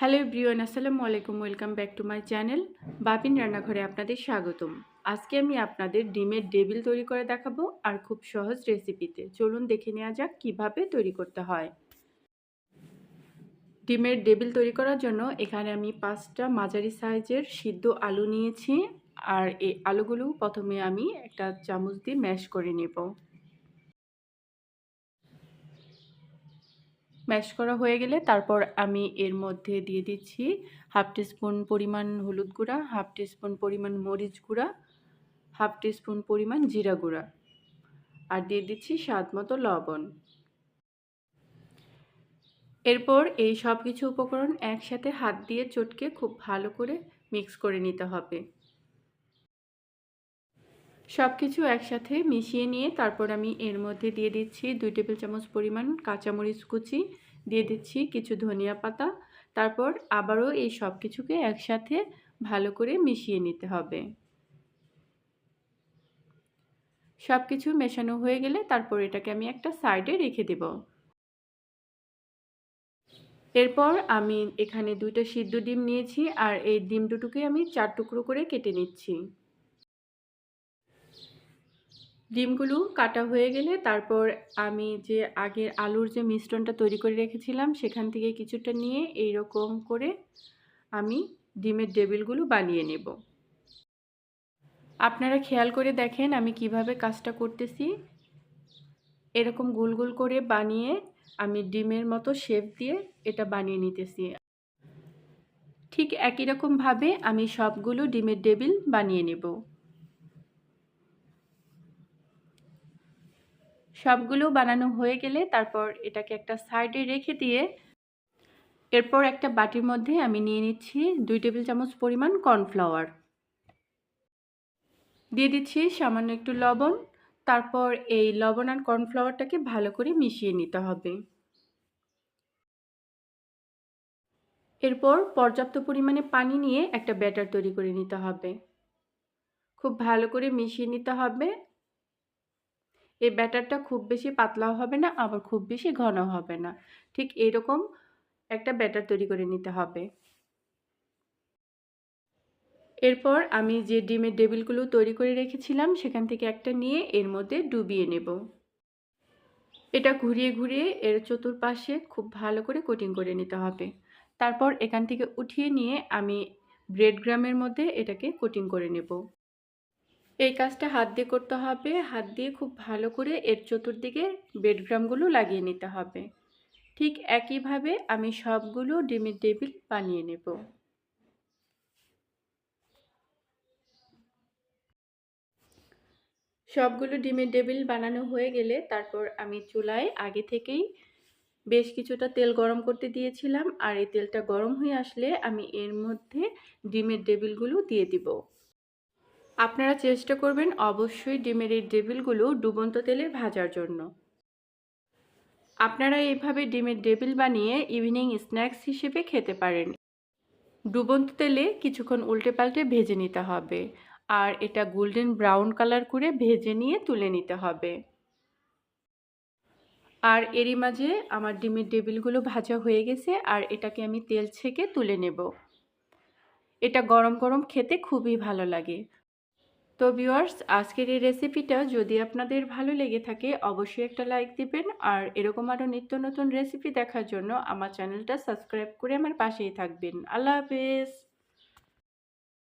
Hello everyone, আসসালামু আলাইকুম। Welcome back to my channel Bapin রান্নাঘরে আপনাদের স্বাগতম। আজকে আমি আপনাদের ডিমের ডেভিল তৈরি করে দেখাবো আর খুব সহজ রেসিপিতে। চলুন দেখে নেওয়া যাক কিভাবে তৈরি করতে হয়। ডিমের ডেভিল তৈরি করার জন্য এখানে আমি 5টা মাঝারি সাইজের সিদ্ধ আলু নিয়েছি। আর এই আলুগুলো প্রথমে আমি একটা চামচ দিয়ে ম্যাশ করে নেব। ম্যাশ করা হয়ে গেলে তারপর আমি এর মধ্যে দিয়ে দিচ্ছি হাফ টিস্পুন পরিমাণ হলুদ গুঁড়া, হাফ টিস্পুন পরিমাণ মরিচ গুঁড়া, হাফ টিস্পুন পরিমাণ জিরা গুঁড়া আর দিয়ে দিচ্ছি স্বাদ মতো লবণ। এরপর এই সব কিছু উপকরণ একসাথে হাত দিয়ে চটকে খুব ভালো করে মিক্স করে নিতে হবে। সব কিছু একসাথে মিশিয়ে নিয়ে তারপর আমি এর মধ্যে দিয়ে দিচ্ছি 2 টেবিল চামচ পরিমাণ কাঁচামরিচ কুচি, দিয়ে দিচ্ছি কিছু ধনিয়া পাতা। তারপর আবারও এই সব কিছুকে একসাথে ভালো করে মিশিয়ে নিতে হবে। সব কিছু মেশানো হয়ে গেলে তারপর এটাকে আমি একটা সাইডে রেখে দেব। এরপর আমি এখানে 2টা সিদ্ধ ডিম নিয়েছি আর এই ডিম দুটোকে আমি 4 টুকরো করে কেটে নিচ্ছি। ডিমগুলো কাটা হয়ে গেলে তারপর আমি যে আগের আলুর যে মিশ্রণটা তৈরি করে রেখেছিলাম সেখান থেকে কিছুটা নিয়ে এই রকম করে আমি ডিমের ডেভিলগুলো বানিয়ে নেব। আপনারা খেয়াল করে দেখেন আমি কিভাবে কাজটা করতেছি। এরকম গোল গোল করে বানিয়ে আমি ডিমের মতো শেপ দিয়ে এটা বানিয়ে নিতেছি। ঠিক একই রকমভাবে আমি সবগুলো ডিমের ডেভিল বানিয়ে নেব। সবগুলো বানানো হয়ে গেলে তারপর এটাকে একটা সাইডে রেখে দিয়ে এরপর একটা বাটির মধ্যে আমি নিয়ে নিচ্ছি 2 টেবিল চামচ পরিমাণ কর্নফ্লাওয়ার, দিয়ে দিচ্ছি সামান্য একটু লবণ। তারপর এই লবণ আর কর্নফ্লাওয়ারটাকে ভালো করে মিশিয়ে নিতে হবে। এরপর পর্যাপ্ত পরিমাণে পানি নিয়ে একটা ব্যাটার তৈরি করে নিতে হবে। খুব ভালো করে মিশিয়ে নিতে হবে। এই ব্যাটারটা খুব বেশি পাতলাও হবে না, আবার খুব বেশি ঘনও হবে না। ঠিক এরকম একটা ব্যাটার তৈরি করে নিতে হবে। এরপর আমি যে ডিমের ডেভিলগুলো তৈরি করে রেখেছিলাম সেখান থেকে একটা নিয়ে এর মধ্যে ডুবিয়ে নেব। এটা ঘুরিয়ে ঘুরিয়ে এর চতুর্পাশে খুব ভালো করে কোটিং করে নিতে হবে। তারপর এখান থেকে উঠিয়ে নিয়ে আমি ব্রেড গ্রামের মধ্যে এটাকে কোটিং করে নেব। এই কাজটা হাত দিয়ে করতে হবে। হাত দিয়ে খুব ভালো করে এর চতুর্দিকে ব্রেড গ্রামগুলো লাগিয়ে নিতে হবে। ঠিক একইভাবে আমি সবগুলো ডিমের ডেভিল বানিয়ে নেব। সবগুলো ডিমের ডেভিল বানানো হয়ে গেলে তারপর আমি চুলায় আগে থেকেই বেশ কিছুটা তেল গরম করতে দিয়েছিলাম আর এই তেলটা গরম হয়ে আসলে আমি এর মধ্যে ডিমের ডেভিলগুলো দিয়ে দিব। আপনারা চেষ্টা করবেন অবশ্যই ডিমের এই ডেভিলগুলো ডুবন্ত তেলে ভাজার জন্য। আপনারা এইভাবে ডিমের ডেভিল বানিয়ে ইভিনিং স্ন্যাক্স হিসেবে খেতে পারেন। ডুবন্ত তেলে কিছুক্ষণ উল্টে পাল্টে ভেজে নিতে হবে আর এটা গোল্ডেন ব্রাউন কালার করে ভেজে নিয়ে তুলে নিতে হবে। আর এরই মাঝে আমার ডিমের ডেভিলগুলো ভাজা হয়ে গেছে আর এটাকে আমি তেল ছেঁকে তুলে নেব। এটা গরম গরম খেতে খুবই ভালো লাগে। তো ভিউয়ার্স, আজকের এই রেসিপিটা যদি আপনাদের ভালো লেগে থাকে অবশ্যই একটা লাইক দিবেন আর এরকম আরও নিত্য নতুন রেসিপি দেখার জন্য আমার চ্যানেলটা সাবস্ক্রাইব করে আমার পাশেই থাকবেন। আল্লাহ হাফেজ।